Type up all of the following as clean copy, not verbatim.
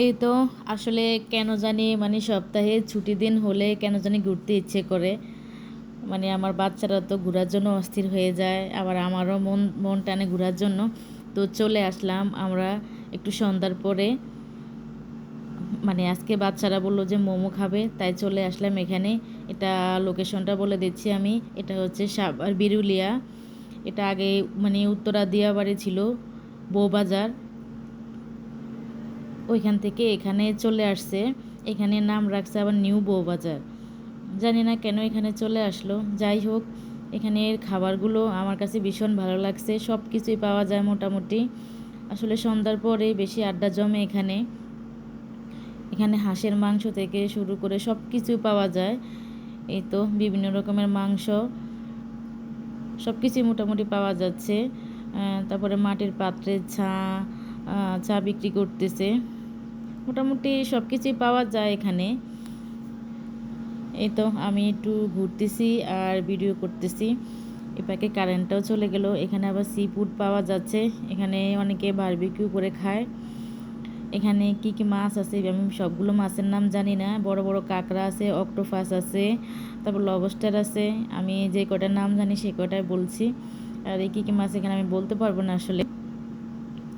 এই তো আসলে কেন জানি সপ্তাহে ছুটি দিন হলে কেন জানি ঘুরতে ইচ্ছে করে। আমার বাচ্চারা তো ঘোরার জন্য অস্থির হয়ে যায়, আবার আমারও মন মন টানে ঘোরার জন্য। তো চলে আসলাম আমরা একটু সন্ধ্যার পরে। আজকে বাচ্চারা বললো যে মোমো খাবে, তাই চলে আসলাম এখানে। এটা লোকেশনটা বলে দিচ্ছি আমি। এটা হচ্ছে সাভার বিরুলিয়া। এটা আগে উত্তরা দিয়াবাড়ি ছিল, বউবাজার। ওইখান থেকে এখানে চলে আসছে। এখানে নাম রাখছে আবার নিউ বউবাজার। জানি না কেন এখানে চলে আসলো। যাই হোক, এখানের খাবারগুলো আমার কাছে ভীষণ ভালো লাগছে। সব কিছুই পাওয়া যায় মোটামুটি। আসলে সন্ধ্যার পরে বেশি আড্ডা জমে এখানে। এখানে হাঁসের মাংস থেকে শুরু করে সব কিছুই পাওয়া যায়। এই তো বিভিন্ন রকমের মাংস, সব কিছুই মোটামুটি পাওয়া যাচ্ছে। তারপরে মাটির পাত্রে চা বিক্রি করতেছে। মোটামুটি সব কিছুই পাওয়া যায় এখানে। এই তো আমি একটু ঘুরতেছি আর ভিডিও করতেছি। এপাকে কারেন্টটাও চলে গেল। এখানে আবার সি ফুড পাওয়া যাচ্ছে। এখানে অনেকে বারবিকিউ করে খায়। এখানে কি কি মাছ আছে আমি সবগুলো মাছের নাম জানি না। বড় বড় কাঁকড়া আছে, অক্টোপাস আছে, তারপর লবস্টার আছে। আমি যে কটার নাম জানি সেই কটাই বলছি। আর এই কী কী মাছ এখানে আমি বলতে পারবো না আসলে।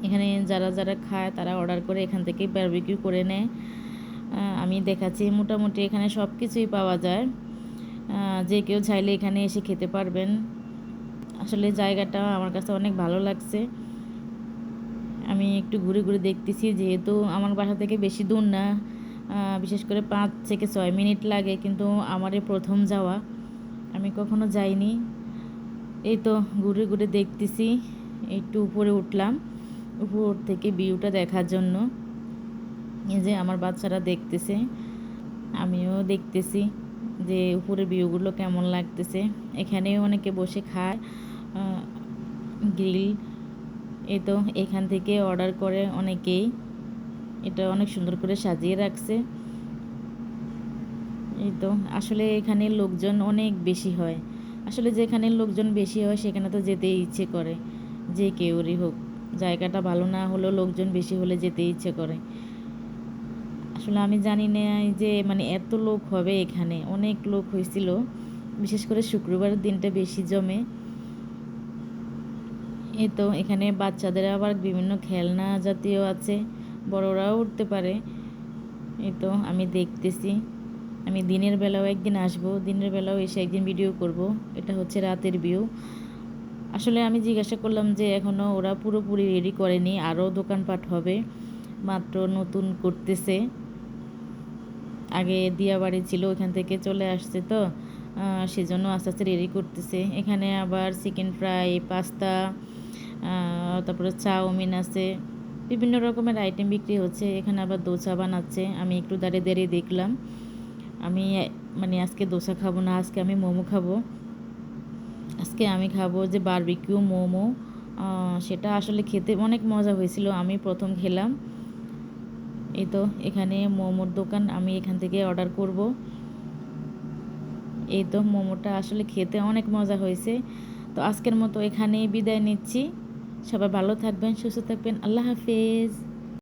এখানে যারা যারা খায় তারা অর্ডার করে এখান থেকে বারবিকিউ করে নেয়। আমি দেখাচ্ছি মোটামুটি এখানে সব কিছুই পাওয়া যায়। যে কেউ চাইলে এখানে এসে খেতে পারবেন। আসলে জায়গাটা আমার কাছে অনেক ভালো লাগছে। আমি একটু ঘুরে ঘুরে দেখতেছি, যেহেতু আমার বাসা থেকে বেশি দূর না, বিশেষ করে 5 থেকে 6 মিনিট লাগে, কিন্তু আমারই প্রথম যাওয়া, আমি কখনো যাইনি। এই তো ঘুরে ঘুরে দেখতেছি। একটু উপরে উঠলাম উপর থেকে ভিউটা দেখার জন্য। এই যে আমার বাচ্চারা দেখতেছে, আমিও দেখতেছি যে উপরের ভিউগুলো কেমন লাগতেছে। এখানেও অনেকে বসে খায় গ্রিল। এই তো এখান থেকে অর্ডার করে অনেকেই। এটা অনেক সুন্দর করে সাজিয়ে রাখছে। এই তো আসলে এখানে লোকজন অনেক বেশি হয়। আসলে যেখানে লোকজন বেশি হয় সেখানে তো যেতেই ইচ্ছে করে, যে কেউরই হোক। জায়গাটা ভালো না হলেও লোকজন বেশি হলে যেতে ইচ্ছে করে। আসলে আমি জানি না যে এত লোক হবে এখানে। অনেক লোক হয়েছিল, বিশেষ করে শুক্রবারের দিনটা বেশি জমে। এই তো এখানে বাচ্চাদের আবার বিভিন্ন খেলনা জাতীয় আছে, বড়রাও উঠতে পারে। এই তো আমি দেখতেছি। আমি দিনের বেলাও একদিন আসবো, দিনের বেলাও এসে একদিন ভিডিও করব। এটা হচ্ছে রাতের ভিউ। আসলে আমি জিজ্ঞাসা করলাম যে এখনও ওরা পুরোপুরি রেডি করেনি, আরও দোকানপাট হবে, মাত্র নতুন করতেছে। আগে দিয়াবাড়ি ছিল, ওইখান থেকে চলে আসছে, তো সেজন্য আস্তে আস্তে রেডি করতেছে। এখানে আবার চিকেন ফ্রাই, পাস্তা, তারপরে চাউমিন আছে, বিভিন্ন রকমের আইটেম বিক্রি হচ্ছে। এখানে আবার দোসা বানাচ্ছে। আমি একটু দাঁড়িয়ে দাঁড়িয়ে দেখলাম। আমি আজকে দোসা খাবো না, আজকে আমি মোমো খাবো। আজকে আমি খাবো যে বারবিকিউ মোমো। সেটা আসলে খেতে অনেক মজা হয়েছিল, আমি প্রথম খেলাম। এই তো এখানে মোমোর দোকান, আমি এখান থেকে অর্ডার করব। এই তো মোমোটা আসলে খেতে অনেক মজা হয়েছে। তো আজকের মতো এখানেই বিদায় নিচ্ছি। সবাই ভালো থাকবেন, সুস্থ থাকবেন। আল্লাহ হাফেজ।